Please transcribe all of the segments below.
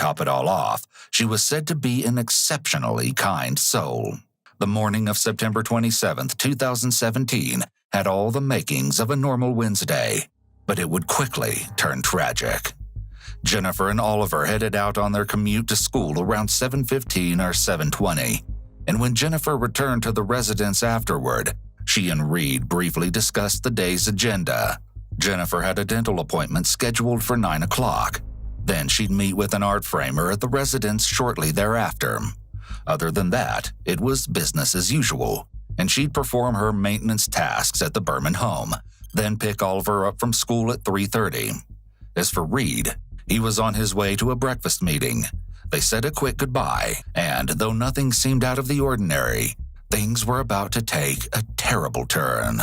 Top it all off, she was said to be an exceptionally kind soul. The morning of September 27, 2017, had all the makings of a normal Wednesday, but it would quickly turn tragic. Jennifer and Oliver headed out on their commute to school around 7:15 or 7:20, and when Jennifer returned to the residence afterward, she and Reed briefly discussed the day's agenda. Jennifer had a dental appointment scheduled for 9 o'clock. Then she'd meet with an art framer at the residence shortly thereafter. Other than that, it was business as usual, and she'd perform her maintenance tasks at the Berman home, then pick Oliver up from school at 3:30. As for Reed, he was on his way to a breakfast meeting. They said a quick goodbye, and though nothing seemed out of the ordinary, things were about to take a terrible turn.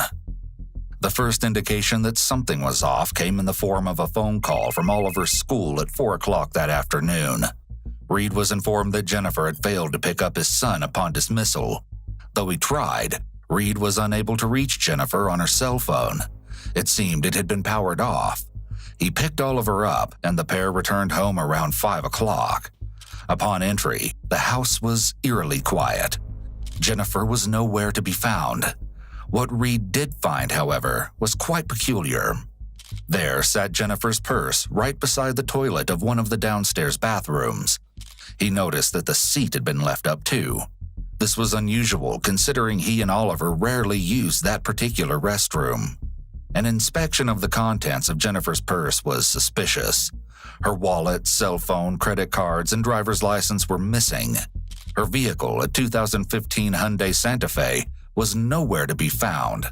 The first indication that something was off came in the form of a phone call from Oliver's school at 4 o'clock that afternoon. Reed was informed that Jennifer had failed to pick up his son upon dismissal. Though he tried, Reed was unable to reach Jennifer on her cell phone. It seemed it had been powered off. He picked Oliver up, and the pair returned home around 5 o'clock. Upon entry, the house was eerily quiet. Jennifer was nowhere to be found. What Reed did find, however, was quite peculiar. There sat Jennifer's purse right beside the toilet of one of the downstairs bathrooms. He noticed that the seat had been left up too. This was unusual considering he and Oliver rarely used that particular restroom. An inspection of the contents of Jennifer's purse was suspicious. Her wallet, cell phone, credit cards, and driver's license were missing. Her vehicle, a 2015 Hyundai Santa Fe, was nowhere to be found.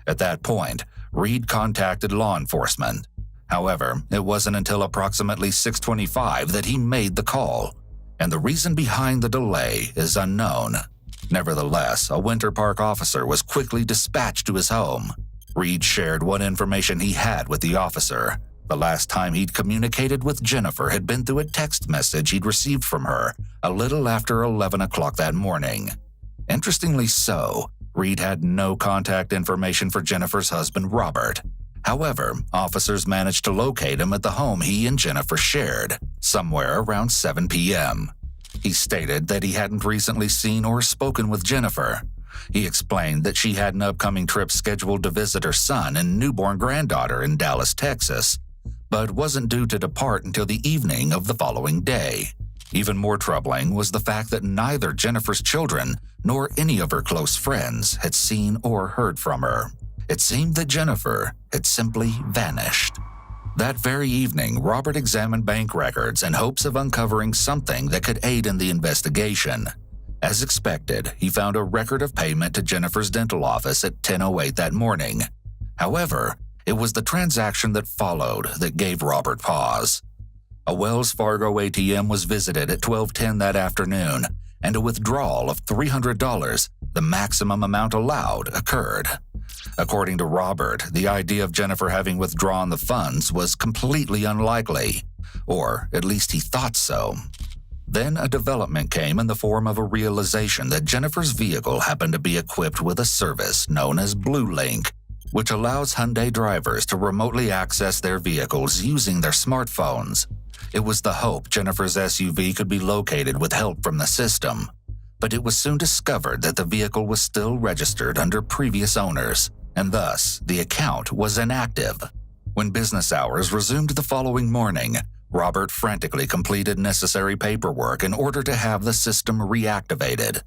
At that point, Reed contacted law enforcement. However, it wasn't until approximately 6:25 that he made the call, and the reason behind the delay is unknown. Nevertheless, a Winter Park officer was quickly dispatched to his home. Reed shared what information he had with the officer. The last time he'd communicated with Jennifer had been through a text message he'd received from her a little after 11 o'clock that morning. Interestingly so, Reed had no contact information for Jennifer's husband, Robert. However, officers managed to locate him at the home he and Jennifer shared, somewhere around 7 p.m. He stated that he hadn't recently seen or spoken with Jennifer. He explained that she had an upcoming trip scheduled to visit her son and newborn granddaughter in Dallas, Texas, but wasn't due to depart until the evening of the following day. Even more troubling was the fact that neither Jennifer's children nor any of her close friends had seen or heard from her. It seemed that Jennifer had simply vanished. That very evening, Robert examined bank records in hopes of uncovering something that could aid in the investigation. As expected, he found a record of payment to Jennifer's dental office at 10:08 that morning. However, it was the transaction that followed that gave Robert pause. A Wells Fargo ATM was visited at 12:10 that afternoon, and a withdrawal of $300, the maximum amount allowed, occurred. According to Robert, the idea of Jennifer having withdrawn the funds was completely unlikely, or at least he thought so. Then a development came in the form of a realization that Jennifer's vehicle happened to be equipped with a service known as Blue Link, which allows Hyundai drivers to remotely access their vehicles using their smartphones. It was the hope Jennifer's SUV could be located with help from the system, but it was soon discovered that the vehicle was still registered under previous owners, and thus the account was inactive. When business hours resumed the following morning, Robert frantically completed necessary paperwork in order to have the system reactivated.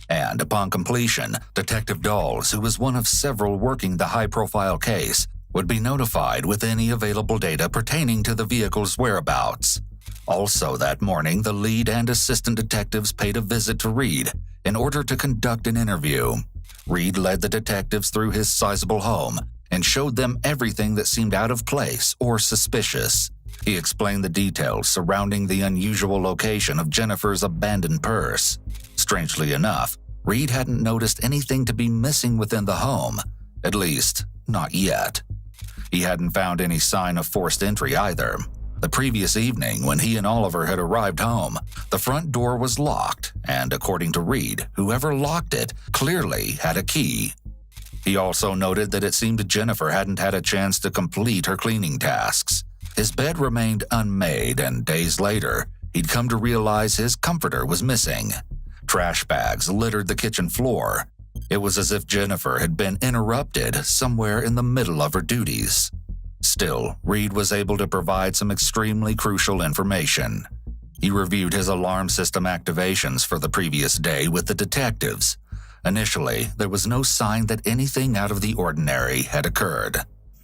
And upon completion, Detective Dawes, who was one of several working the high-profile case, would be notified with any available data pertaining to the vehicle's whereabouts. Also that morning, the lead and assistant detectives paid a visit to Reed in order to conduct an interview. Reed led the detectives through his sizable home and showed them everything that seemed out of place or suspicious. He explained the details surrounding the unusual location of Jennifer's abandoned purse. Strangely enough, Reed hadn't noticed anything to be missing within the home, at least, not yet. He hadn't found any sign of forced entry either. The previous evening, when he and Oliver had arrived home, the front door was locked, and according to Reed, whoever locked it clearly had a key. He also noted that it seemed Jennifer hadn't had a chance to complete her cleaning tasks. His bed remained unmade, and days later, He'd come to realize his comforter was missing. Trash bags littered the kitchen floor. It was as if Jennifer had been interrupted somewhere in the middle of her duties. Still, Reed was able to provide some extremely crucial information. He reviewed his alarm system activations for the previous day with the detectives. Initially, there was no sign that anything out of the ordinary had occurred.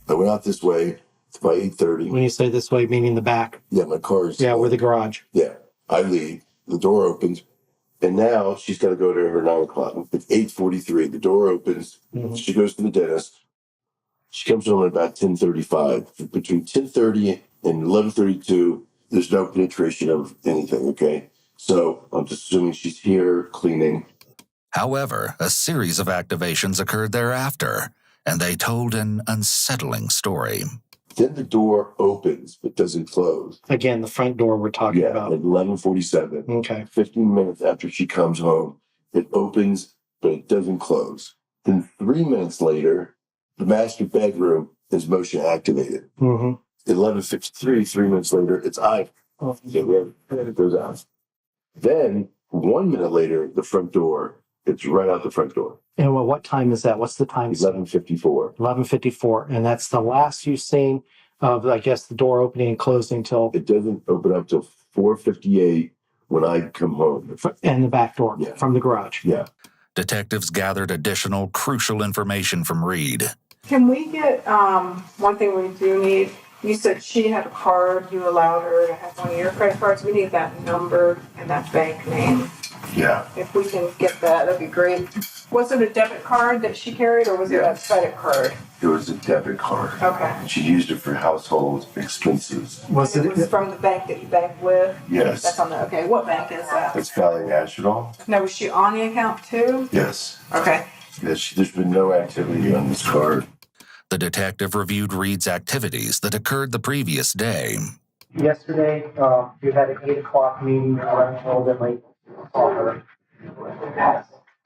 I went out this way. It's by 8:30. When you say this way, meaning the back? Yeah, my car's... Yeah, where the garage. Yeah. I leave. The door opens. And now she's got to go to her 9 o'clock. It's 8:43. The door opens. Mm-hmm. She goes to the dentist. She comes home at about 10:35. Between 10:30 and 11:32, there's no penetration of anything, okay? So I'm just assuming she's here cleaning. However, a series of activations occurred thereafter, and they told an unsettling story. Then the door opens, but doesn't close. Again, the front door we're talking about. At 11:47. Okay. 15 minutes after she comes home, it opens, but it doesn't close. Then 3 minutes later, the master bedroom is motion activated. Mm-hmm. 11:53, 3 minutes later, it's idle. Oh. And then it goes out. Then 1 minute later, the front door, it's right out the front door. And well, what time is that? What's the time? 11:54. 11:54. And that's the last you've seen of, I guess, the door opening and closing till... It doesn't open up till 4:58 when I come home. And the back door from the garage. Yeah. Detectives gathered additional crucial information from Reed. Can we get, one thing we do need, you said she had a card, you allowed her to have one of your credit cards. We need that number and that bank name. Yeah. If we can get that, that'd be great. Was it a debit card that she carried, or was it a credit card? It was a debit card. Okay. She used it for household expenses. It was from the bank that you bank with? Yes. That's on the, okay, what bank is that? It's Valley National. Now, was she on the account too? Yes. Okay. Yes, there's been no activity on this card. The detective reviewed Reed's activities that occurred the previous day. Yesterday, you had an 8 o'clock meeting, running a little bit late.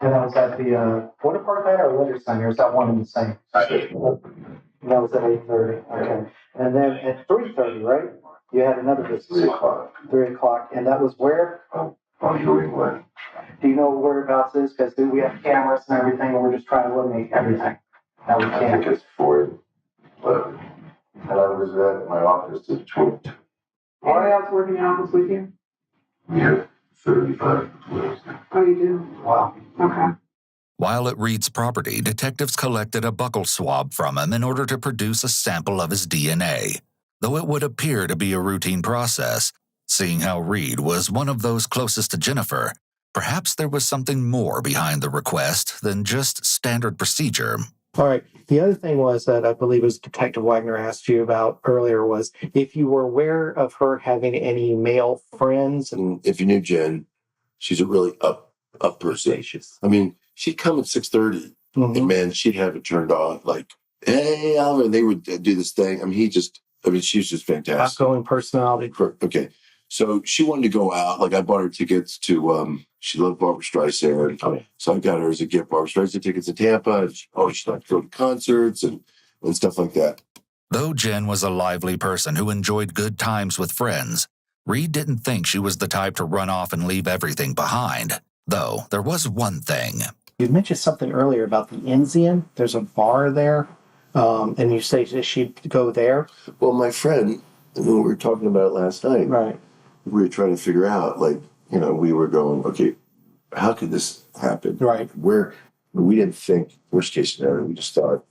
And that was at the water park night or winter center? Is that one and the same? And that was at 8:30. Okay. And then at 3:30, right? You had another visit. 3 o'clock. 3 o'clock. And that was where? On New England. Do you know whereabouts it is? Because we have cameras and everything, and we're just trying to eliminate everything that we I can. think it's 4:11. And I was at my office at 22. Anybody else working in office with you? Yeah, 35 employees. Oh, you do? Wow. Okay. While at Reed's property, detectives collected a buccal swab from him in order to produce a sample of his DNA. Though it would appear to be a routine process, seeing how Reed was one of those closest to Jennifer, perhaps there was something more behind the request than just standard procedure. All right. The other thing was that I believe as Detective Wagner asked you about earlier was if you were aware of her having any male friends. And if you knew Jen, she's a really up person. I mean, she'd come at 6:30, and man, she'd have it turned on. Like, hey, Oliver, and they would do this thing. I mean, she was just fantastic. Outgoing personality. Okay. So she wanted to go out. Like, I bought her tickets to, she loved Barbra Streisand. Oh, yeah. So I got her as a gift, Barbra Streisand tickets to Tampa. And she liked to go to concerts and stuff like that. Though Jen was a lively person who enjoyed good times with friends, Reed didn't think she was the type to run off and leave everything behind. Though, there was one thing. You mentioned something earlier about the Enzian. There's a bar there, and you say that she'd go there? Well, my friend, when we were talking about it last night, Right. we were trying to figure out, like, we were going, okay, how could this happen? Right. We didn't think, worst case scenario, we just thought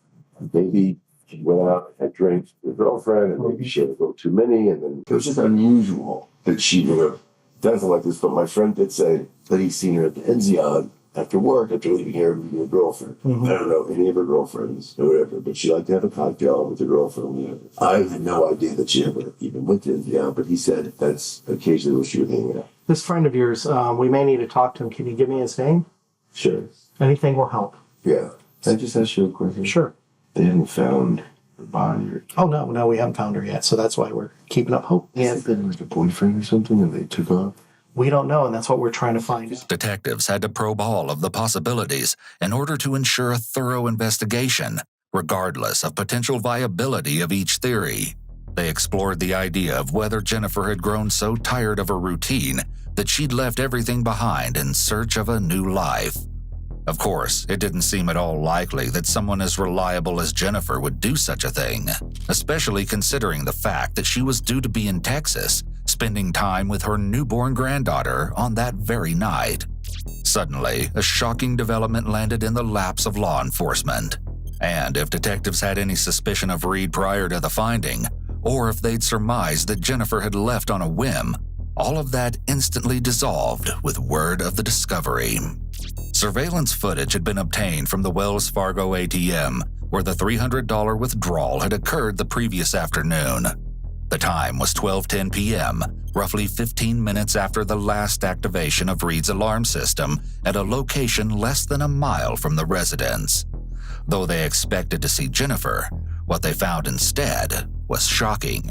maybe she went out, had drinks with her girlfriend, and maybe she had a little too many, and then it was just unusual that she would have done something like this. But my friend did say that he's seen her at the Enzian after work, after leaving here with her girlfriend. Mm-hmm. I don't know any of her girlfriends or whatever, but she liked to have a cocktail with her girlfriend. I had no idea that she ever even went to Enzian, but he said that's occasionally where she would hang out. This friend of yours, we may need to talk to him. Can you give me his name? Sure. Anything will help. Yeah. Can I just ask you a question? Sure. They haven't found her body or... Oh, no, we haven't found her yet, so that's why we're keeping up hope. Yeah, been like a boyfriend or something and they took off? We don't know, and that's what we're trying to find out. Detectives had to probe all of the possibilities in order to ensure a thorough investigation, regardless of potential viability of each theory. They explored the idea of whether Jennifer had grown so tired of her routine that she'd left everything behind in search of a new life. Of course, it didn't seem at all likely that someone as reliable as Jennifer would do such a thing, especially considering the fact that she was due to be in Texas, spending time with her newborn granddaughter on that very night. Suddenly, a shocking development landed in the laps of law enforcement. And if detectives had any suspicion of Reed prior to the finding, or if they'd surmised that Jennifer had left on a whim, all of that instantly dissolved with word of the discovery. Surveillance footage had been obtained from the Wells Fargo ATM, where the $300 withdrawal had occurred the previous afternoon. The time was 12:10 p.m., roughly 15 minutes after the last activation of Reed's alarm system at a location less than a mile from the residence. Though they expected to see Jennifer, what they found instead was shocking.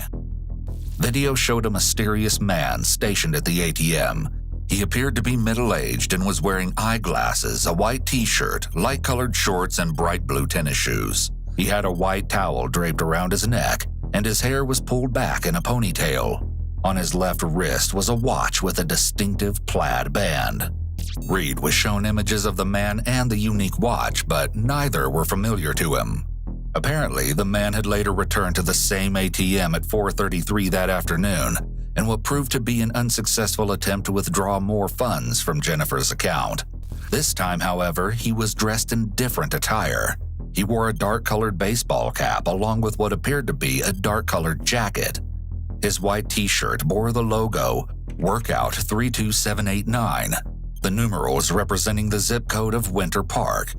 Video showed a mysterious man stationed at the ATM. He appeared to be middle-aged and was wearing eyeglasses, a white t-shirt, light-colored shorts, and bright blue tennis shoes. He had a white towel draped around his neck, and his hair was pulled back in a ponytail. On his left wrist was a watch with a distinctive plaid band. Reed was shown images of the man and the unique watch, but neither were familiar to him. Apparently, the man had later returned to the same ATM at 4:33 that afternoon, in what proved to be an unsuccessful attempt to withdraw more funds from Jennifer's account. This time, however, he was dressed in different attire. He wore a dark-colored baseball cap along with what appeared to be a dark-colored jacket. His white t-shirt bore the logo, Workout 32789, the numerals representing the zip code of Winter Park.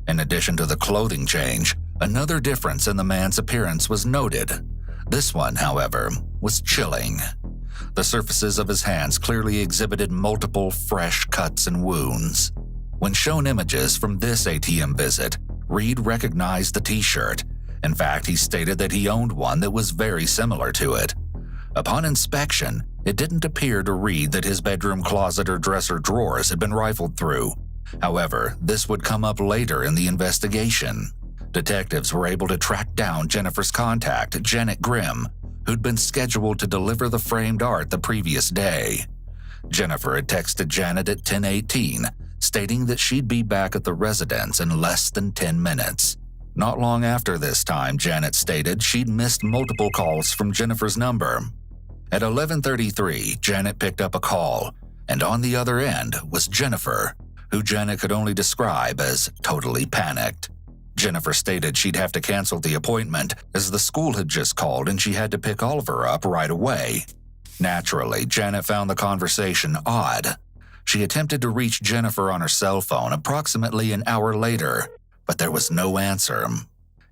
In addition to the clothing change, another difference in the man's appearance was noted. This one, however, was chilling. The surfaces of his hands clearly exhibited multiple fresh cuts and wounds. When shown images from this ATM visit, Reed recognized the t-shirt. In fact, he stated that he owned one that was very similar to it. Upon inspection, it didn't appear to Reed that his bedroom closet or dresser drawers had been rifled through. However, this would come up later in the investigation. Detectives were able to track down Jennifer's contact, Janet Grimm, who'd been scheduled to deliver the framed art the previous day. Jennifer had texted Janet at 10:18, stating that she'd be back at the residence in less than 10 minutes. Not long after this time, Janet stated she'd missed multiple calls from Jennifer's number. At 11:33, Janet picked up a call, and on the other end was Jennifer, who Janet could only describe as totally panicked. Jennifer stated she'd have to cancel the appointment as the school had just called and she had to pick Oliver up right away. Naturally, Janet found the conversation odd. She attempted to reach Jennifer on her cell phone approximately an hour later, but there was no answer.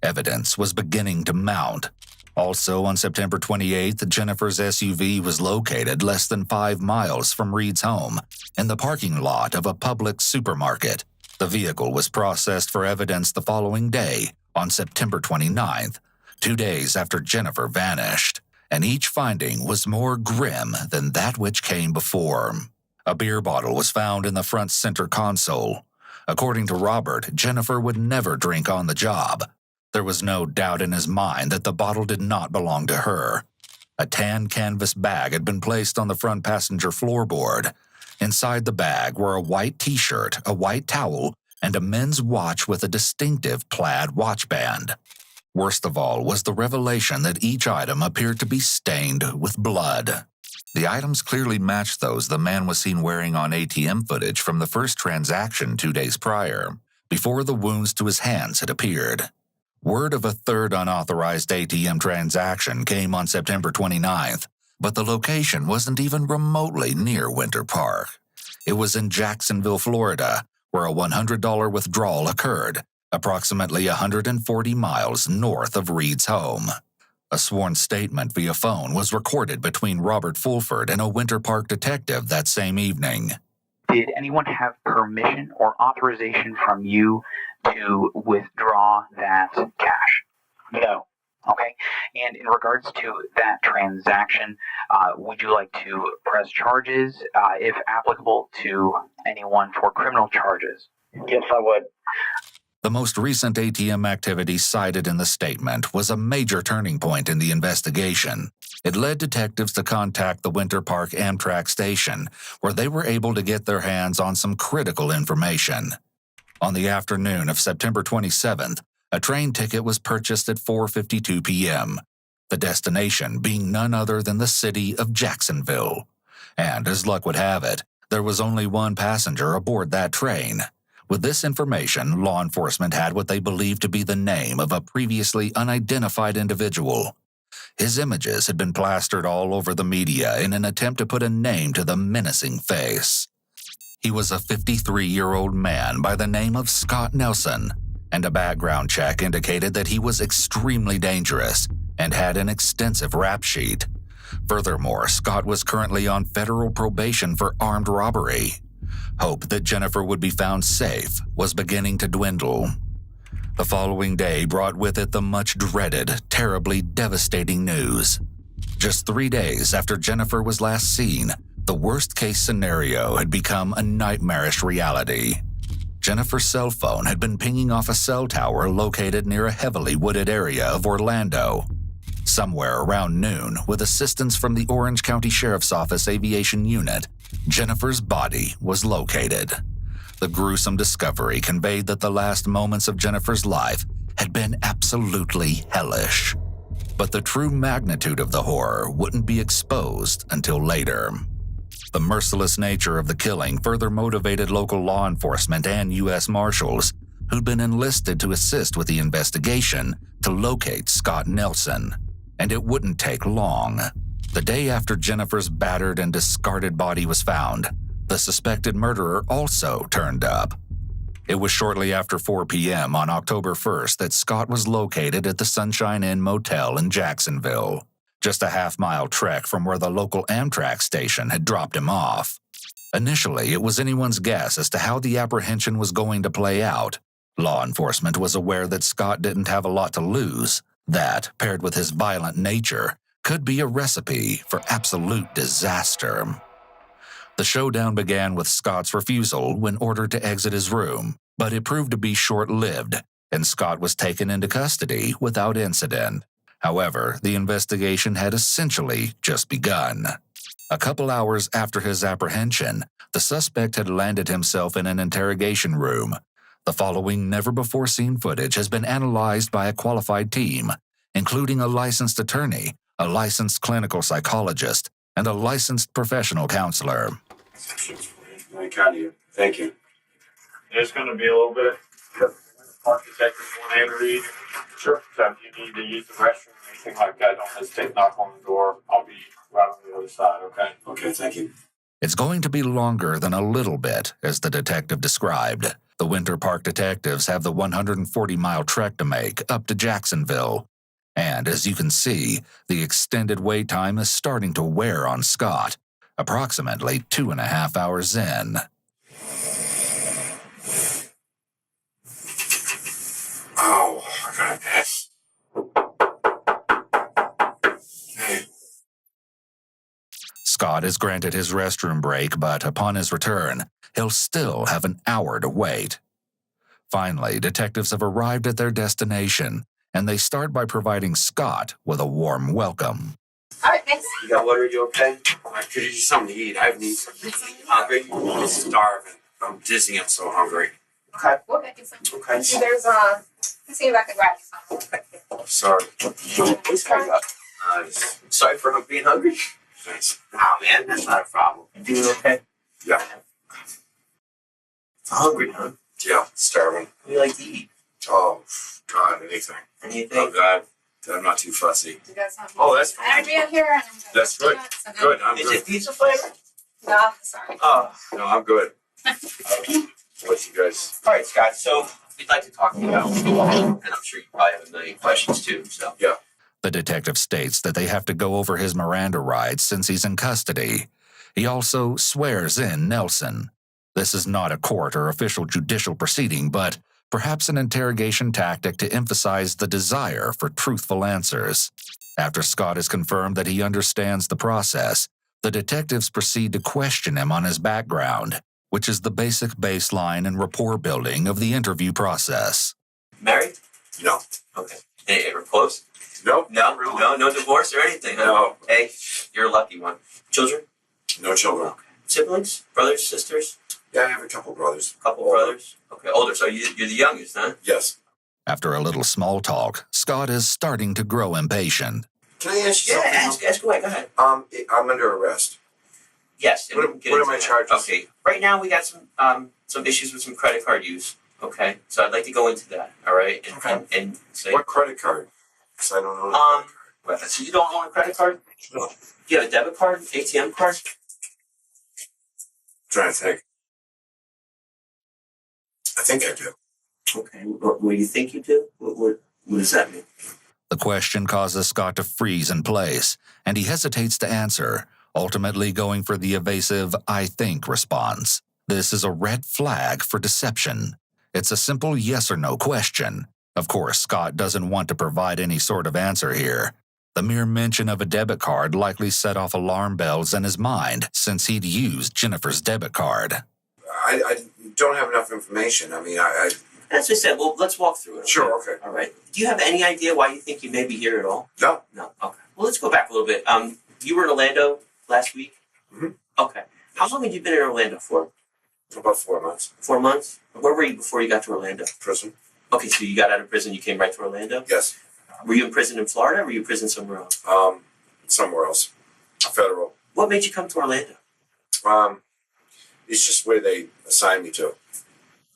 Evidence was beginning to mount. Also, on September 28th, Jennifer's SUV was located less than 5 miles from Reed's home, in the parking lot of a Publix supermarket. The vehicle was processed for evidence the following day, on September 29th, 2 days after Jennifer vanished, and each finding was more grim than that which came before. A beer bottle was found in the front center console. According to Robert, Jennifer would never drink on the job. There was no doubt in his mind that the bottle did not belong to her. A tan canvas bag had been placed on the front passenger floorboard. Inside the bag were a white t-shirt, a white towel, and a men's watch with a distinctive plaid watch band. Worst of all was the revelation that each item appeared to be stained with blood. The items clearly matched those the man was seen wearing on ATM footage from the first transaction 2 days prior, before the wounds to his hands had appeared. Word of a third unauthorized ATM transaction came on September 29th, but the location wasn't even remotely near Winter Park. It was in Jacksonville, Florida, where a $100 withdrawal occurred, approximately 140 miles north of Reed's home. A sworn statement via phone was recorded between Robert Fulford and a Winter Park detective that same evening. Did anyone have permission or authorization from you to withdraw that cash? No. Okay. And in regards to that transaction, would you like to press charges, if applicable, to anyone for criminal charges? Yes, I would. The most recent ATM activity cited in the statement was a major turning point in the investigation. It led detectives to contact the Winter Park Amtrak station, where they were able to get their hands on some critical information. On the afternoon of September 27th, a train ticket was purchased at 4:52 p.m., the destination being none other than the city of Jacksonville. And as luck would have it, there was only one passenger aboard that train. With this information, law enforcement had what they believed to be the name of a previously unidentified individual. His images had been plastered all over the media in an attempt to put a name to the menacing face. He was a 53-year-old man by the name of Scott Nelson, and a background check indicated that he was extremely dangerous and had an extensive rap sheet. Furthermore, Scott was currently on federal probation for armed robbery. Hope that Jennifer would be found safe was beginning to dwindle. The following day brought with it the much-dreaded, terribly devastating news. Just 3 days after Jennifer was last seen, the worst-case scenario had become a nightmarish reality. Jennifer's cell phone had been pinging off a cell tower located near a heavily wooded area of Orlando. Somewhere around noon, with assistance from the Orange County Sheriff's Office Aviation Unit, Jennifer's body was located. The gruesome discovery conveyed that the last moments of Jennifer's life had been absolutely hellish. But the true magnitude of the horror wouldn't be exposed until later. The merciless nature of the killing further motivated local law enforcement and U.S. Marshals, who'd been enlisted to assist with the investigation, to locate Scott Nelson. And it wouldn't take long. The day after Jennifer's battered and discarded body was found, the suspected murderer also turned up. It was shortly after 4 p.m. on October 1st that Scott was located at the Sunshine Inn Motel in Jacksonville, just a half-mile trek from where the local Amtrak station had dropped him off. Initially, it was anyone's guess as to how the apprehension was going to play out. Law enforcement was aware that Scott didn't have a lot to lose. That, paired with his violent nature, could be a recipe for absolute disaster. The showdown began with Scott's refusal when ordered to exit his room, but it proved to be short-lived, and Scott was taken into custody without incident. However, the investigation had essentially just begun. A couple hours after his apprehension, the suspect had landed himself in an interrogation room. The following never-before-seen footage has been analyzed by a qualified team, including a licensed attorney, a licensed clinical psychologist, and a licensed professional counselor. Very kind of you. Thank you. There's going to be a little bit of park detectives want to read. Sure. So if you need to use the restroom or anything like that, don't hesitate, knock on the door. I'll be right on the other side, okay? Okay, thank you. It's going to be longer than a little bit, as the detective described. The Winter Park detectives have the 140-mile trek to make up to Jacksonville. And as you can see, the extended wait time is starting to wear on Scott, approximately 2.5 hours in. Oh, I got a piss. Hey. Scott is granted his restroom break, but upon his return, he'll still have an hour to wait. Finally, detectives have arrived at their destination, and they start by providing Scott with a warm welcome. All right, thanks. You got water? You okay? I could use something to eat. I need something. Hungry? I'm starving. I'm dizzy. I'm so hungry. Okay. We'll get you some. Okay. There's let's see if I can grab you some. Sorry. It's fine. Sorry for being hungry. Thanks. Oh man, that's not a problem. You doing okay? Yeah. Hungry, huh? Yeah, starving. What do you like to eat? Oh, God, anything. Anything? Oh, God. I'm not too fussy. You got something? Oh, that's fine. Energy in here. And That's good. Good, I'm Is good. it pizza flavor? No, sorry. Oh, no, I'm good. What you guys? All right, Scott. So we'd like to talk to you about, and I'm sure you probably have a million questions too. So Yeah. The detective states that they have to go over his Miranda rights since he's in custody. He also swears in Nelson. This is not a court or official judicial proceeding, but perhaps an interrogation tactic to emphasize the desire for truthful answers. After Scott has confirmed that he understands the process, the detectives proceed to question him on his background, which is the basic baseline and rapport building of the interview process. Married? No. Okay. Ever close? Nope. No, Really. no divorce or anything. Huh? No. Hey, you're a lucky one. Children? No children. Siblings? Brothers? Sisters? Yeah, I have a couple brothers. Couple brothers? Okay, older. So you're the youngest, huh? Yes. After a little small talk, Scott is starting to grow impatient. Can I ask you Yeah, something? ask away. Go ahead. I'm under arrest. Yes. and What we can get are into my that. charges? Okay. Right now we got some issues with some credit card use. Okay. So I'd like to go into that. All right. And say. What credit card? Because I don't own a credit card. So you don't own a credit card? No. Do you have a debit card? ATM card? Trying to think. I think I do. Okay. What do you think you do? What does that mean? The question causes Scott to freeze in place, and he hesitates to answer, ultimately going for the evasive "I think" response. This is a red flag for deception. It's a simple yes or no question. Of course, Scott doesn't want to provide any sort of answer here. The mere mention of a debit card likely set off alarm bells in his mind since he'd used Jennifer's debit card. I don't have enough information. I mean, As I said, well, let's walk through it. Okay? Sure, okay. All right. Do you have any idea why you think you may be here at all? No. No. Okay. Well, let's go back a little bit. You were in Orlando last week? Mhm. Okay. How long had you been in Orlando for? About 4 months. 4 months? Where were you before you got to Orlando? Prison. Okay, so you got out of prison, you came right to Orlando? Yes. Were you in prison in Florida or were you in prison somewhere else? Somewhere else. Federal. What made you come to Orlando? It's just where they assigned me to.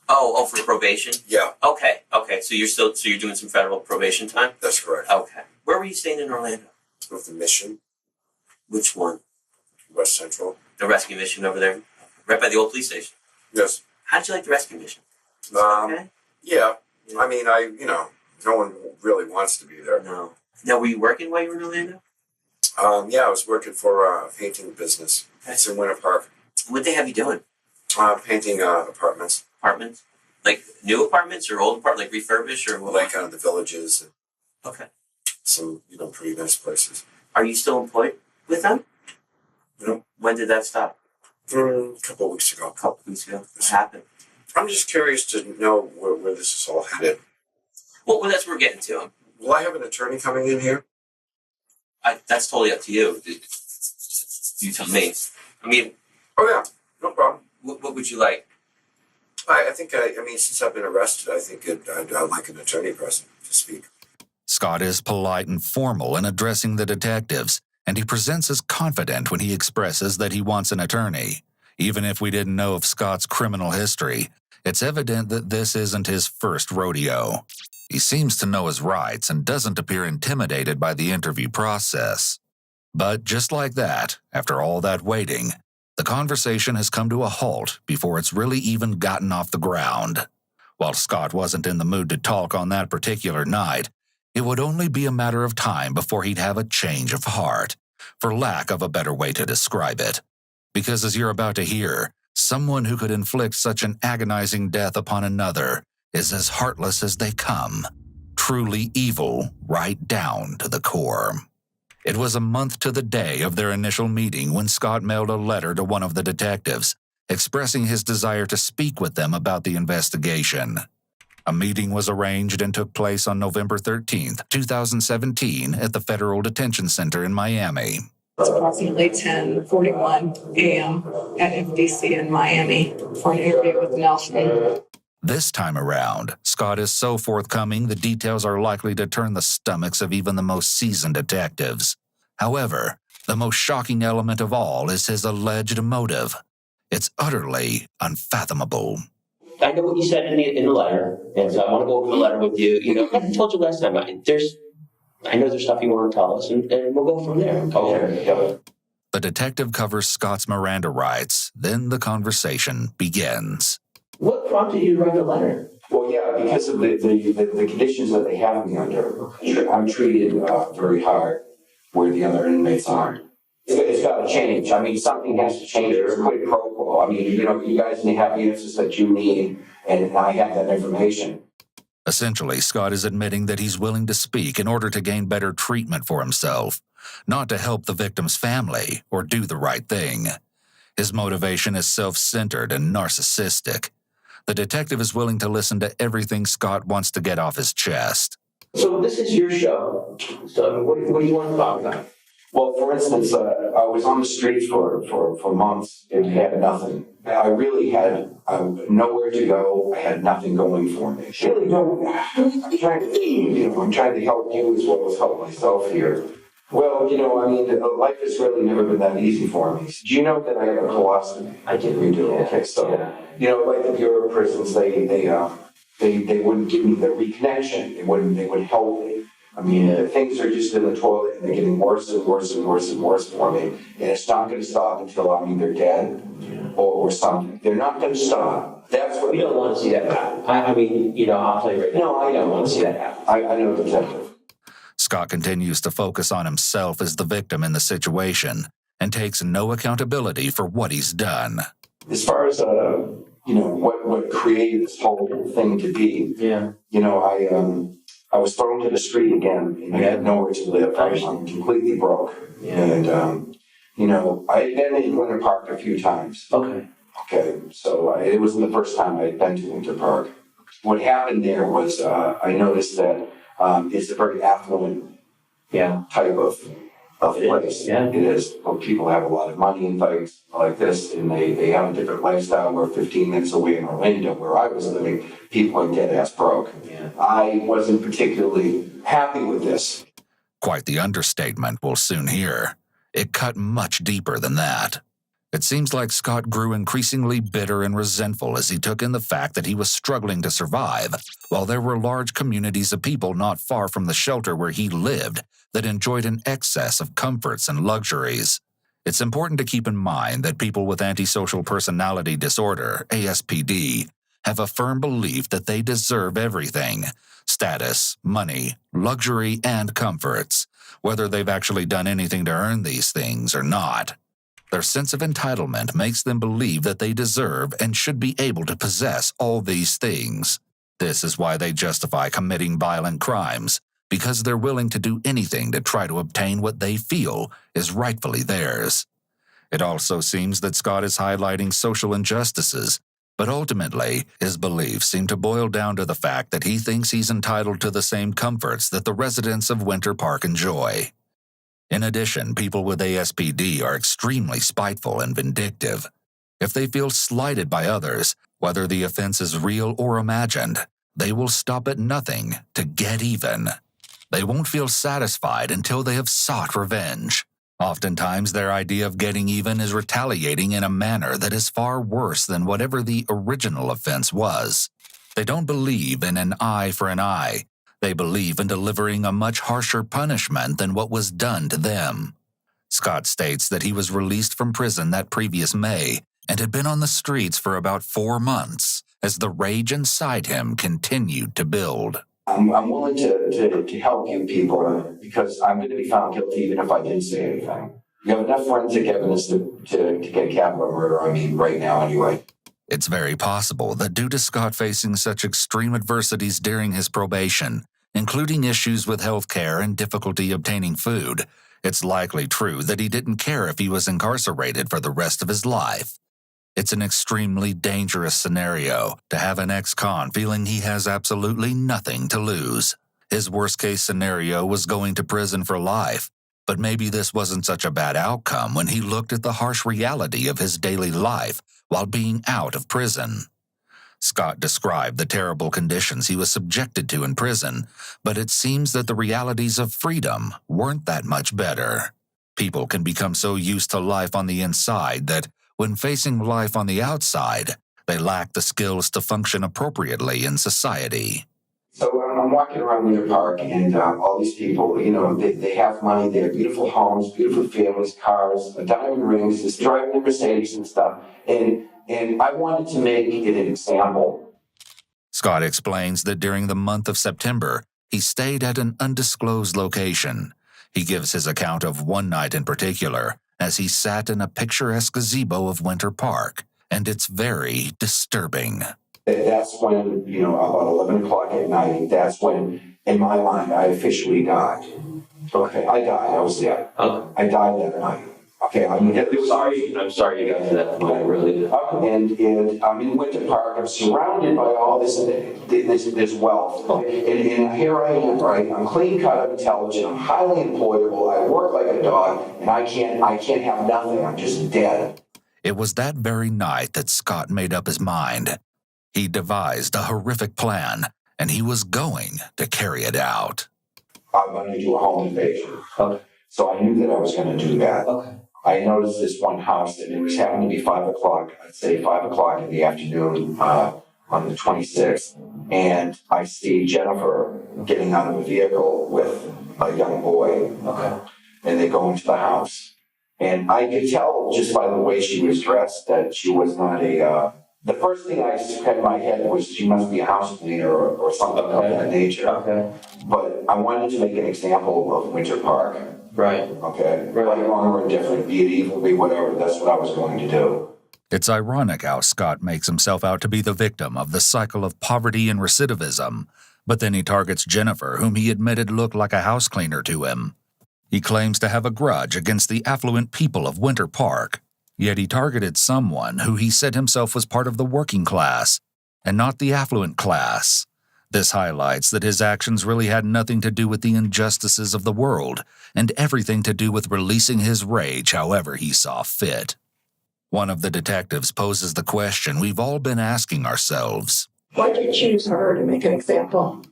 Oh, for probation? Yeah, Okay. So you're doing some federal probation time? that's correct. Okay. Where were you staying in Orlando? With the mission, Which one? West Central. The rescue mission over there? Right by the old police station. Yes. How did you like the rescue mission? Is it okay? Yeah. Yeah. I mean, no one really wants to be there. No. Now, were you working while you were in Orlando? Yeah, I was working for a painting business. It's in Winter Park. What they have you doing? Painting apartments, Apartments? Like new apartments or old apartments, like refurbished or what? like the villages and Okay. some, pretty nice places. Are you still employed with them? No. When did that stop? A couple of weeks ago. A couple weeks ago. What happened? I'm just curious to know where this is all headed. Well, that's what we're getting to. Will I have an attorney coming in here? That's totally up to you. You tell me. I mean, Oh, yeah. No problem. what would you like? I think, since I've been arrested, I think I'd like an attorney present to speak. Scott is polite and formal in addressing the detectives, and he presents as confident when he expresses that he wants an attorney. Even if we didn't know of Scott's criminal history, it's evident that this isn't his first rodeo. He seems to know his rights and doesn't appear intimidated by the interview process. But just like that, after all that waiting, the conversation has come to a halt before it's really even gotten off the ground. While Scott wasn't in the mood to talk on that particular night, it would only be a matter of time before he'd have a change of heart, for lack of a better way to describe it. Because as you're about to hear, someone who could inflict such an agonizing death upon another is as heartless as they come, truly evil right down to the core. It was a month to the day of their initial meeting when Scott mailed a letter to one of the detectives, expressing his desire to speak with them about the investigation. A meeting was arranged and took place on November 13th, 2017 at the Federal Detention Center in Miami. It's approximately 10:41 a.m. at FDC in Miami for an interview with Nelson. This time around, Scott is so forthcoming the details are likely to turn the stomachs of even the most seasoned detectives. However, the most shocking element of all is his alleged motive. It's utterly unfathomable. I know what you said in the letter, and so I want to go over the letter with you. I told you last time, I know there's stuff you want to tell us, and we'll go from there. Okay. The detective covers Scott's Miranda rights, then the conversation begins. What prompted you to write the letter? Well, yeah, because of the conditions that they have me under. I'm treated very hard where the other inmates aren't. It's got to change. I mean, something has to change. It's quid pro quo. I mean, you guys have the answers that you need, and I have that information. Essentially, Scott is admitting that he's willing to speak in order to gain better treatment for himself, not to help the victim's family or do the right thing. His motivation is self-centered and narcissistic. The detective is willing to listen to everything Scott wants to get off his chest. So this is your show. So what do you want to talk about? Well, for instance, I was on the streets for months and had nothing. I really had nowhere to go. I had nothing going for me. Really don't. I'm trying to help you as well as help myself here. Well, life has really never been that easy for me. Do you know that I have a colostomy? I did. You do. Okay, so like the Bureau of Prisons, they wouldn't give me the reconnection. They wouldn't help me. I mean, things are just in the toilet, and they're getting worse and worse and worse and worse for me. And it's not going to stop until I'm either dead or something. They're not going to stop. That's what we don't want to see that happen. I'll tell you right now. No, I don't want to see that happen. I know, Detective. Scott continues to focus on himself as the victim in the situation and takes no accountability for what he's done. As far as what created this whole thing to be, I was thrown to the street again, and I had nowhere to live. I was completely broke. Yeah. And, I had been in Winter Park a few times. Okay, so it wasn't the first time I had been to Winter Park. What happened there was I noticed that it's a very affluent type of place. Yeah. It is. Well, people have a lot of money and things like this, and they have a different lifestyle. Where 15 minutes away in Orlando, where I was living, people are dead ass broke. Yeah. I wasn't particularly happy with this. Quite the understatement we'll soon hear. It cut much deeper than that. It seems like Scott grew increasingly bitter and resentful as he took in the fact that he was struggling to survive, while there were large communities of people not far from the shelter where he lived that enjoyed an excess of comforts and luxuries. It's important to keep in mind that people with antisocial personality disorder, ASPD, have a firm belief that they deserve everything: status, money, luxury, and comforts, whether they've actually done anything to earn these things or not. Their sense of entitlement makes them believe that they deserve and should be able to possess all these things. This is why they justify committing violent crimes, because they're willing to do anything to try to obtain what they feel is rightfully theirs. It also seems that Scott is highlighting social injustices, but ultimately, his beliefs seem to boil down to the fact that he thinks he's entitled to the same comforts that the residents of Winter Park enjoy. In addition, people with ASPD are extremely spiteful and vindictive. If they feel slighted by others, whether the offense is real or imagined, they will stop at nothing to get even. They won't feel satisfied until they have sought revenge. Oftentimes, their idea of getting even is retaliating in a manner that is far worse than whatever the original offense was. They don't believe in an eye for an eye. They believe in delivering a much harsher punishment than what was done to them. Scott states that he was released from prison that previous May and had been on the streets for about 4 months as the rage inside him continued to build. I'm willing to help you people because I'm going to be found guilty even if I didn't say anything. You have enough forensic evidence to get capital murder on me right now anyway. It's very possible that due to Scott facing such extreme adversities during his probation, including issues with health care and difficulty obtaining food, it's likely true that he didn't care if he was incarcerated for the rest of his life. It's an extremely dangerous scenario to have an ex-con feeling he has absolutely nothing to lose. His worst-case scenario was going to prison for life, but maybe this wasn't such a bad outcome when he looked at the harsh reality of his daily life while being out of prison. Scott described the terrible conditions he was subjected to in prison, but it seems that the realities of freedom weren't that much better. People can become so used to life on the inside that, when facing life on the outside, they lack the skills to function appropriately in society. So I'm walking around Winter Park, and all these people, they have money, they have beautiful homes, beautiful families, cars, diamond rings, just driving a Mercedes and stuff. And I wanted to make it an example. Scott explains that during the month of September, he stayed at an undisclosed location. He gives his account of one night in particular, as he sat in a picturesque gazebo of Winter Park, and it's very disturbing. That's when, about 11 o'clock at night, that's when, in my mind, I officially died. Okay, I died. I was dead. I died that night. Okay, I mean, it was I'm sorry you got to that point, really. and I'm in Winter Park. I'm surrounded by all this wealth, and here I am, right? I'm clean cut, I'm intelligent, I'm highly employable. I work like a dog, and I can't have nothing. I'm just dead. It was that very night that Scott made up his mind. He devised a horrific plan, and he was going to carry it out. I'm going to do a home invasion. Okay. So I knew that I was going to do that. Okay. I noticed this one house, and it was happening to be 5 o'clock, I'd say 5 o'clock in the afternoon on the 26th. And I see Jennifer getting out of a vehicle with a young boy. Okay. And they go into the house. And I could tell just by the way she was dressed that she was not the first thing I had in my head was she must be a house cleaner or something of that nature. Okay. But I wanted to make an example of Winter Park. Right. Okay. Right, wrong, or indifferent, be it evil, be whatever. That's what I was going to do. It's ironic how Scott makes himself out to be the victim of the cycle of poverty and recidivism, but then he targets Jennifer, whom he admitted looked like a house cleaner to him. He claims to have a grudge against the affluent people of Winter Park, yet he targeted someone who he said himself was part of the working class, and not the affluent class. This highlights that his actions really had nothing to do with the injustices of the world, and everything to do with releasing his rage however he saw fit. One of the detectives poses the question we've all been asking ourselves. Why did you choose her to make an example?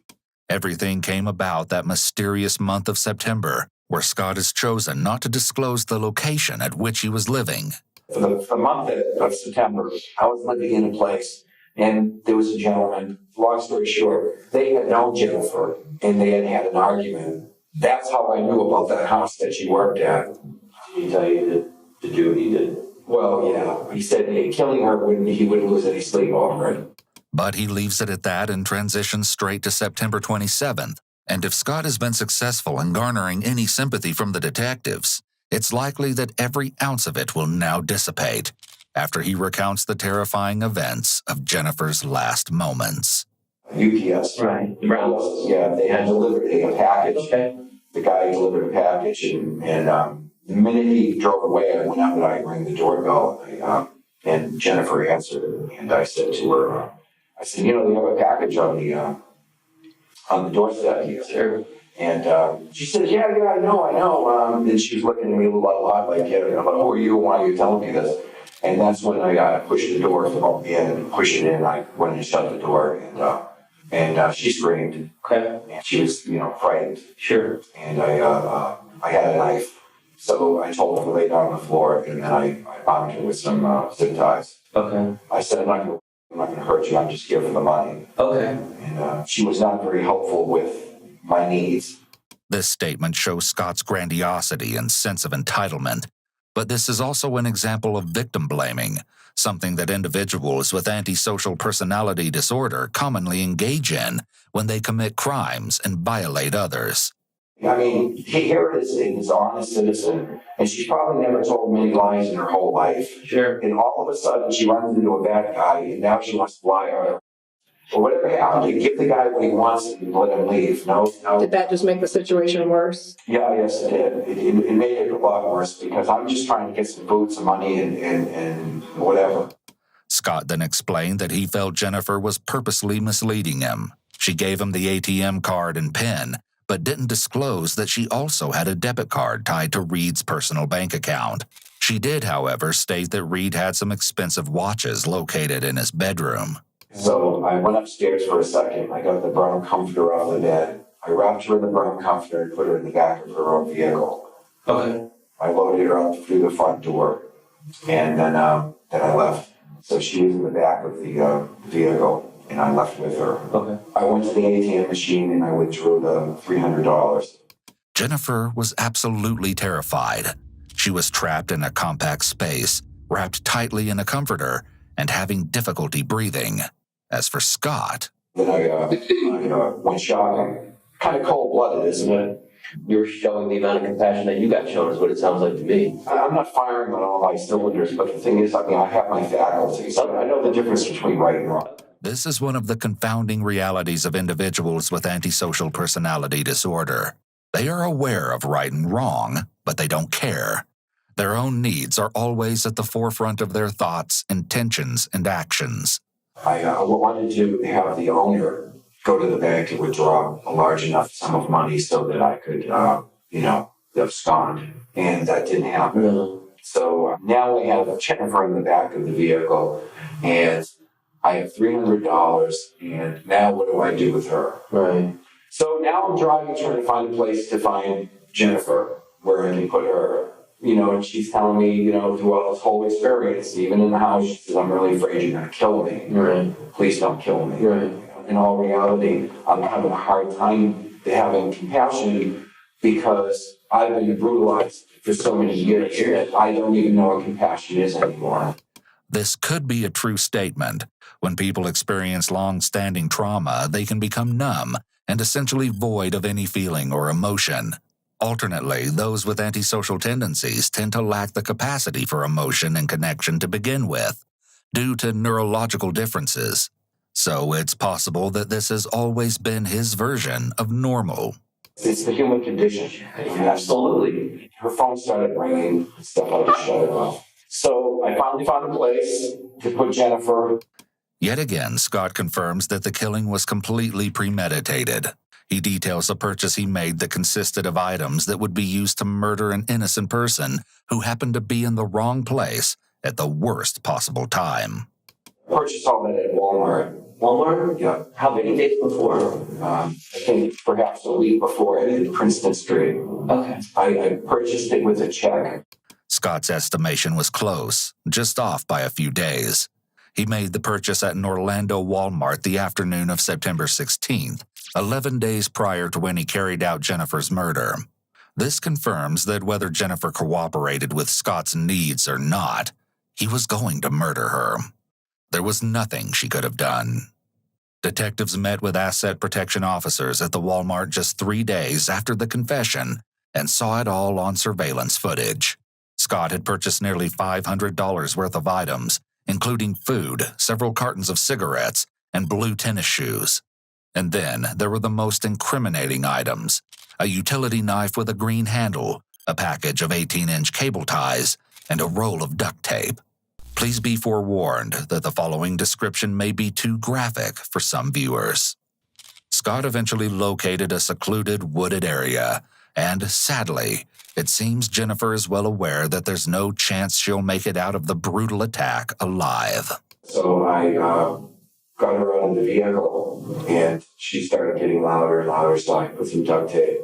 Everything came about that mysterious month of September, where Scott has chosen not to disclose the location at which he was living. For the month of September, I was living in a place, and there was a gentleman. Long story short, they had known Jennifer, and they had had an argument. That's how I knew about that house that she worked at. Did he tell you to do what he did? Well, yeah. He said killing her he wouldn't lose any sleep over it. But he leaves it at that and transitions straight to September 27th. And if Scott has been successful in garnering any sympathy from the detectives, it's likely that every ounce of it will now dissipate after he recounts the terrifying events of Jennifer's last moments. UPS. Right. Yeah, they had delivered a package. Okay. The guy delivered a package, and the minute he drove away, I went out and I rang the doorbell, and Jennifer answered, and I said to her, I said, you have a package on the doorstep here. Sure. And she said, yeah, I know. And she was looking at me a little odd, like, who are you? Why are you telling me this? And that's when I pushed the door in and pushed it in. I went and shut the door, and she screamed. Okay. And she was, frightened. Sure. And I had a knife. So I told her to lay down on the floor, and then I bound her with some zip ties. Okay. I said, I'm not going to hurt you. I'm just here for the money. Okay. And she was not very helpful with my needs. This statement shows Scott's grandiosity and sense of entitlement, but this is also an example of victim blaming, something that individuals with antisocial personality disorder commonly engage in when they commit crimes and violate others. I mean, here it is, an honest citizen, and she's probably never told many lies in her whole life. Sure. And all of a sudden, she runs into a bad guy, and now she wants to lie on her. Well, whatever happened, you give the guy what he wants and let him leave. No. Did that just make the situation worse? Yeah, yes, it did. It made it a lot worse because I'm just trying to get some food, some money, and whatever. Scott then explained that he felt Jennifer was purposely misleading him. She gave him the ATM card and PIN, but didn't disclose that she also had a debit card tied to Reed's personal bank account. She did, however, state that Reed had some expensive watches located in his bedroom. So I went upstairs for a second. I got the brown comforter off the bed. I wrapped her in the brown comforter and put her in the back of her own vehicle. Okay. I loaded her up through the front door, and then I left. So she was in the back of the vehicle, and I left with her. Okay. I went to the ATM machine and I withdrew the $300. Jennifer was absolutely terrified. She was trapped in a compact space, wrapped tightly in a comforter, and having difficulty breathing. As for Scott... Then I went shopping. Kind of cold-blooded, isn't it? You're showing the amount of compassion that you got shown is what it sounds like to me. I'm not firing on all my cylinders, but the thing is, I have my faculties. I know the difference between right and wrong. This is one of the confounding realities of individuals with antisocial personality disorder. They are aware of right and wrong, but they don't care. Their own needs are always at the forefront of their thoughts, intentions, and actions. I wanted to have the owner go to the bank and withdraw a large enough sum of money so that I could, abscond. And that didn't happen. So now I have Jennifer in the back of the vehicle, and I have $300. And now what do I do with her? Right. So now I'm driving, trying to find a place to find Jennifer, where I can put her. And she's telling me, throughout this whole experience, even in the house, she says, I'm really afraid you're going to kill me. Right. Please don't kill me. Right. In all reality, I'm having a hard time having compassion because I've been brutalized for so many years that I don't even know what compassion is anymore. This could be a true statement. When people experience long-standing trauma, they can become numb and essentially void of any feeling or emotion. Alternately, those with antisocial tendencies tend to lack the capacity for emotion and connection to begin with, due to neurological differences. So it's possible that this has always been his version of normal. It's the human condition. Absolutely. Her phone started ringing, stuff I just shut it off. So I finally found a place to put Jennifer. Yet again, Scott confirms that the killing was completely premeditated. He details a purchase he made that consisted of items that would be used to murder an innocent person who happened to be in the wrong place at the worst possible time. Purchased all that at Walmart. Walmart? Yeah. How many days before? I think perhaps a week before in Princeton Street. Okay. I purchased it with a check. Scott's estimation was close, just off by a few days. He made the purchase at an Orlando Walmart the afternoon of September 16th, 11 days prior to when he carried out Jennifer's murder. This confirms that whether Jennifer cooperated with Scott's needs or not, he was going to murder her. There was nothing she could have done. Detectives met with asset protection officers at the Walmart just 3 days after the confession and saw it all on surveillance footage. Scott had purchased nearly $500 worth of items, including food, several cartons of cigarettes, and blue tennis shoes. And then there were the most incriminating items: a utility knife with a green handle, a package of 18-inch cable ties, and a roll of duct tape. Please be forewarned that the following description may be too graphic for some viewers. Scott eventually located a secluded, wooded area, and sadly, it seems Jennifer is well aware that there's no chance she'll make it out of the brutal attack alive. So I got her out of the vehicle, and she started getting louder and louder, so I put some duct tape.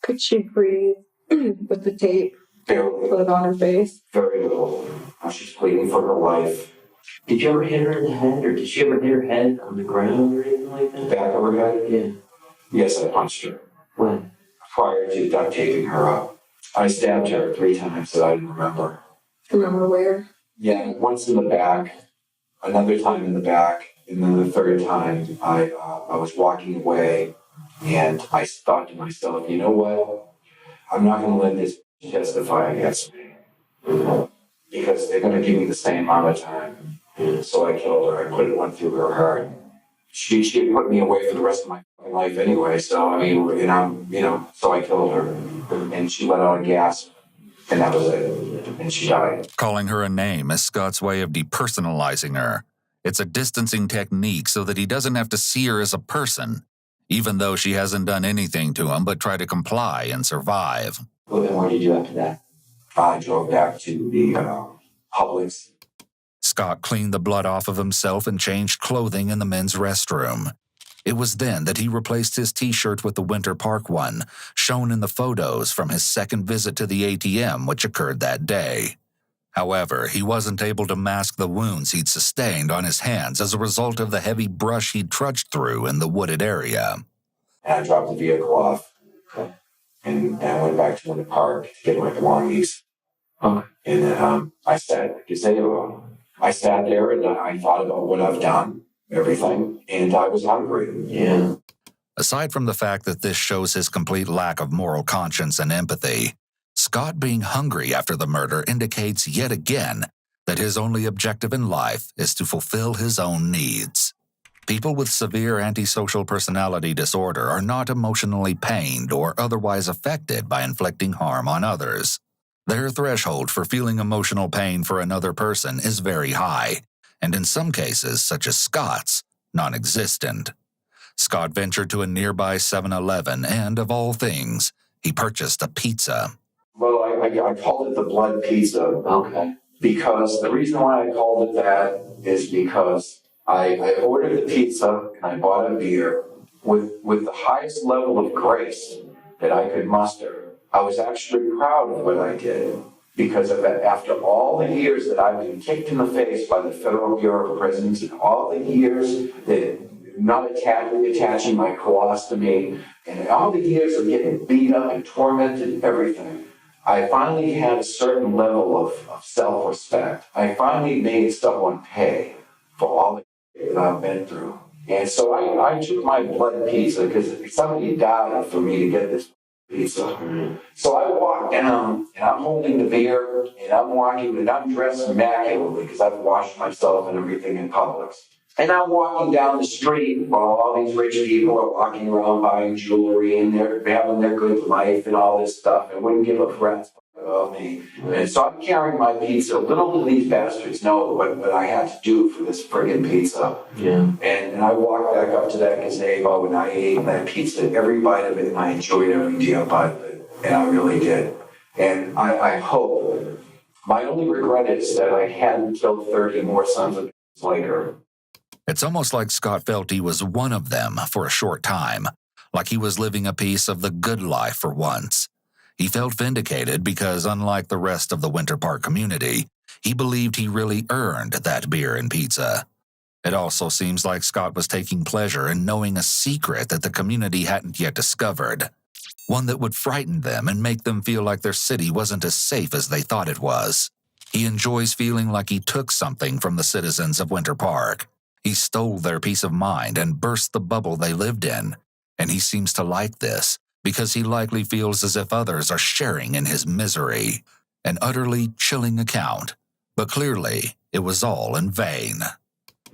Could she breathe with the tape Barely. put on her face? Very little. She's pleading for her life. Did you ever hit her in the head, or did she ever hit her head on the ground or anything like that? Back of her head? Yeah. Yes, I punched her. When? Prior to duct taping her up. I stabbed her 3 times that I didn't remember. Remember where? Yeah, once in the back, another time in the back, and then the third time I was walking away, and I thought to myself, you know what? I'm not going to let this testify against me, because they're going to give me the same amount of time. So I killed her. I put one through her heart. She had put me away for the rest of my life anyway. So I mean, so I killed her, and she let out a gasp, and that was it. And she died. Calling her a name is Scott's way of depersonalizing her. It's a distancing technique so that he doesn't have to see her as a person, even though she hasn't done anything to him but try to comply and survive. Well, then what did you do after that? I drove back to the Publix. Scott cleaned the blood off of himself and changed clothing in the men's restroom. It was then that he replaced his t-shirt with the Winter Park one, shown in the photos from his second visit to the ATM, which occurred that day. However, he wasn't able to mask the wounds he'd sustained on his hands as a result of the heavy brush he'd trudged through in the wooded area. And I dropped the vehicle off, and I went back to Winter Park to get my belongings. And then I sat there and I thought about what I've done, everything, and I was hungry. Yeah. Aside from the fact that this shows his complete lack of moral conscience and empathy, Scott being hungry after the murder indicates yet again that his only objective in life is to fulfill his own needs. People with severe antisocial personality disorder are not emotionally pained or otherwise affected by inflicting harm on others. Their threshold for feeling emotional pain for another person is very high, and in some cases, such as Scott's, non-existent. Scott ventured to a nearby 7-Eleven and, of all things, he purchased a pizza. Well, I called it the blood pizza. Okay. Because the reason why I called it that is because I ordered the pizza and I bought a beer with the highest level of grace that I could muster. I was actually proud of what I did because of that. After all the years that I've been kicked in the face by the Federal Bureau of Prisons and all the years that not attaching my colostomy and all the years of getting beat up and tormented and everything, I finally had a certain level of self-respect. I finally made someone pay for all the that I've been through. And so I took my blood pizza because somebody died for me to get this pizza. So I walked down and I'm holding the beer and I'm walking and I'm dressed immaculately because I've washed myself and everything in Publix. And I'm walking down the street while all these rich people are walking around buying jewelry and they're having their good life and all this stuff and wouldn't give a rat's about me. And so I'm carrying my pizza. Little do these bastards know what I had to do for this friggin' pizza. Yeah. And I walked back up to that gazebo and I ate that pizza, every bite of it, and I enjoyed every damn bite of it. And I really did. And I hope, my only regret is that I hadn't killed 30 more sons of bitches later. It's almost like Scott felt he was one of them for a short time, like he was living a piece of the good life for once. He felt vindicated because, unlike the rest of the Winter Park community, he believed he really earned that beer and pizza. It also seems like Scott was taking pleasure in knowing a secret that the community hadn't yet discovered, one that would frighten them and make them feel like their city wasn't as safe as they thought it was. He enjoys feeling like he took something from the citizens of Winter Park. He stole their peace of mind and burst the bubble they lived in, and he seems to like this because he likely feels as if others are sharing in his misery. An utterly chilling account, but clearly it was all in vain.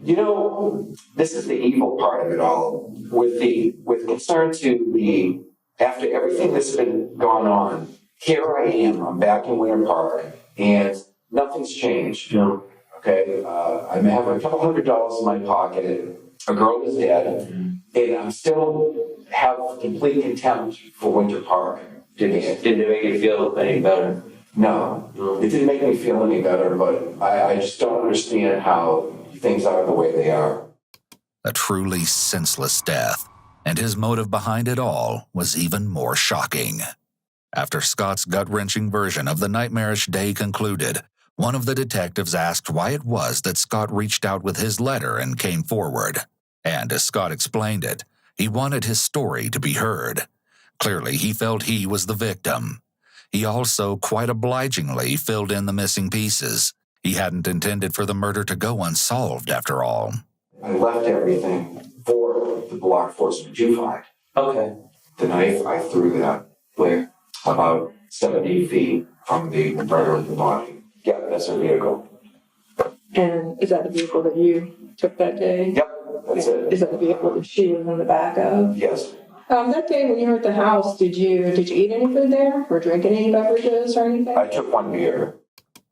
You know, this is the evil part of it all. With concern to the, after everything that's been going on, here I am, I'm back in Winter Park, and nothing's changed. Yeah. Okay, I may have a couple $100 in my pocket. A girl is dead, and I'm still have complete contempt for Winter Park. Did it make you feel any better? No, it didn't make me feel any better, but I just don't understand how things are the way they are. A truly senseless death, and his motive behind it all was even more shocking. After Scott's gut-wrenching version of the nightmarish day concluded, one of the detectives asked why it was that Scott reached out with his letter and came forward. And as Scott explained it, he wanted his story to be heard. Clearly, he felt he was the victim. He also, quite obligingly, filled in the missing pieces. He hadn't intended for the murder to go unsolved, after all. I left everything for the law enforcement to find. Okay. The knife, I threw that where? About 70 feet from the murder of the body. Yeah, that's her vehicle. And is that the vehicle that you took that day? Yep, that's it. Is that the vehicle that she was in the back of? Yes. That day when you were at the house, did you eat any food there or drink any beverages or anything? I took one beer.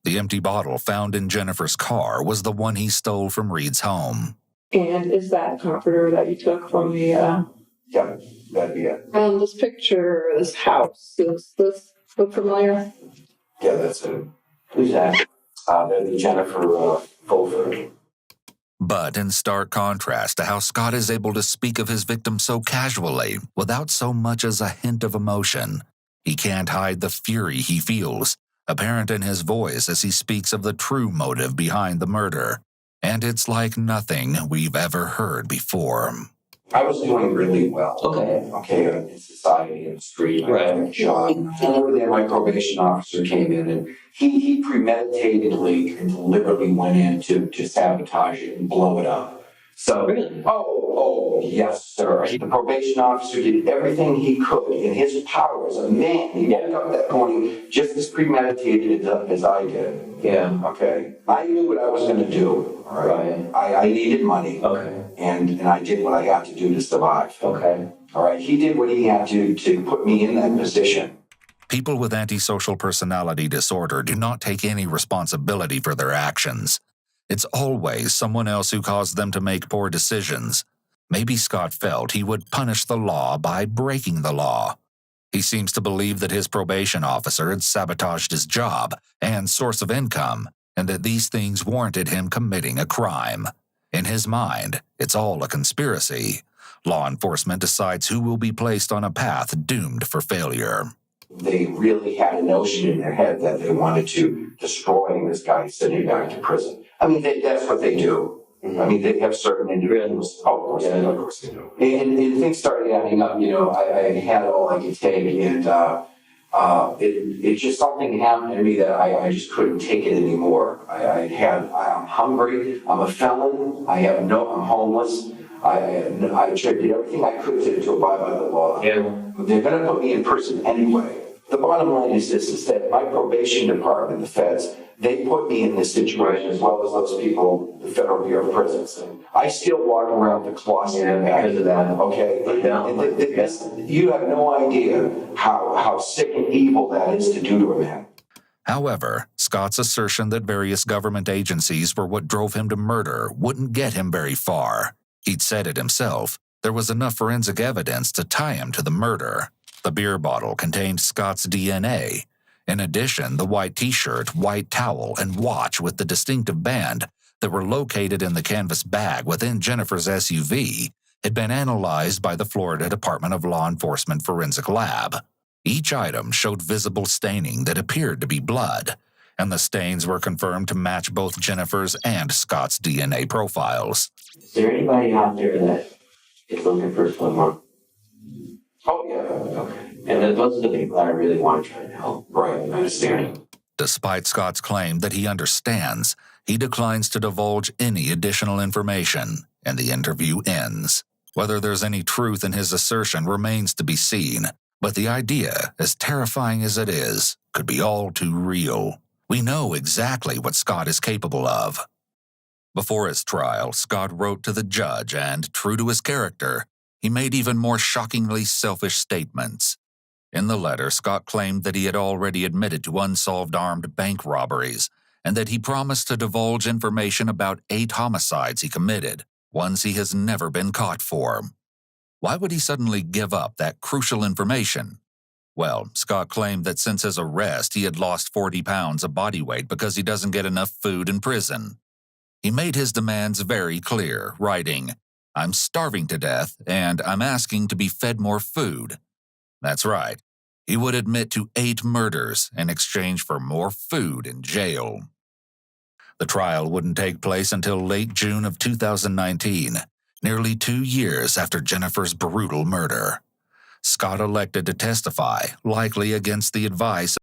The empty bottle found in Jennifer's car was the one he stole from Reed's home. And is that the comforter that you took from the... Yeah, that'd be it. This picture, this house, does this look familiar? Yeah, that's it. Who's that? That'd be Jennifer Fulford. But in stark contrast to how Scott is able to speak of his victim so casually, without so much as a hint of emotion, he can't hide the fury he feels, apparent in his voice as he speaks of the true motive behind the murder. And it's like nothing we've ever heard before. I was doing really well. Okay, in society, in the street, right. I had a job. And over there, my probation officer came in, and he premeditatedly and deliberately went in to sabotage it and blow it up. So, really? Oh, yes, sir. The probation officer did everything he could in his power as a man. He woke up that morning just as premeditated as I did. Yeah. Okay. I knew what I was going to do. All right. I needed money. Okay. And I did what I had to do to survive. Okay. All right. He did what he had to put me in that position. People with antisocial personality disorder do not take any responsibility for their actions. It's always someone else who caused them to make poor decisions. Maybe Scott felt he would punish the law by breaking the law. He seems to believe that his probation officer had sabotaged his job and source of income, and that these things warranted him committing a crime. In his mind, it's all a conspiracy. Law enforcement decides who will be placed on a path doomed for failure. They really had a notion in their head that they wanted to destroy this guy, send him back to prison. I mean, that's what they do. I mean, they have certain individuals. Oh, of course they do. And things started adding up. You know, I had all I could take, and it just something happened to me that I just couldn't take it anymore. I'm hungry. I'm a felon. I'm homeless. I did everything I could to abide by the law. Yeah. They're going to put me in prison anyway. The bottom line is this, is that my probation department, the feds, they put me in this situation as well as those people, the Federal Bureau of Prisons. I still walk around the closet because of that, okay? You have no idea how sick and evil that is to do to a man. However, Scott's assertion that various government agencies were what drove him to murder wouldn't get him very far. He'd said it himself. There was enough forensic evidence to tie him to the murder. The beer bottle contained Scott's DNA. In addition, the white t-shirt, white towel, and watch with the distinctive band that were located in the canvas bag within Jennifer's SUV had been analyzed by the Florida Department of Law Enforcement Forensic Lab. Each item showed visible staining that appeared to be blood, and the stains were confirmed to match both Jennifer's and Scott's DNA profiles. Is there anybody out there that is looking for someone? Oh, yeah. Okay. And those are the people I really want to try to help. Right, I understand. Despite Scott's claim that he understands, he declines to divulge any additional information, and the interview ends. Whether there's any truth in his assertion remains to be seen, but the idea, as terrifying as it is, could be all too real. We know exactly what Scott is capable of. Before his trial, Scott wrote to the judge and, true to his character, he made even more shockingly selfish statements. In the letter, Scott claimed that he had already admitted to unsolved armed bank robberies and that he promised to divulge information about 8 homicides he committed, ones he has never been caught for. Why would he suddenly give up that crucial information? Well, Scott claimed that since his arrest, he had lost 40 pounds of body weight because he doesn't get enough food in prison. He made his demands very clear, writing, "I'm starving to death, and I'm asking to be fed more food." That's right. He would admit to 8 murders in exchange for more food in jail. The trial wouldn't take place until late June of 2019, nearly 2 years after Jennifer's brutal murder. Scott elected to testify, likely against the advice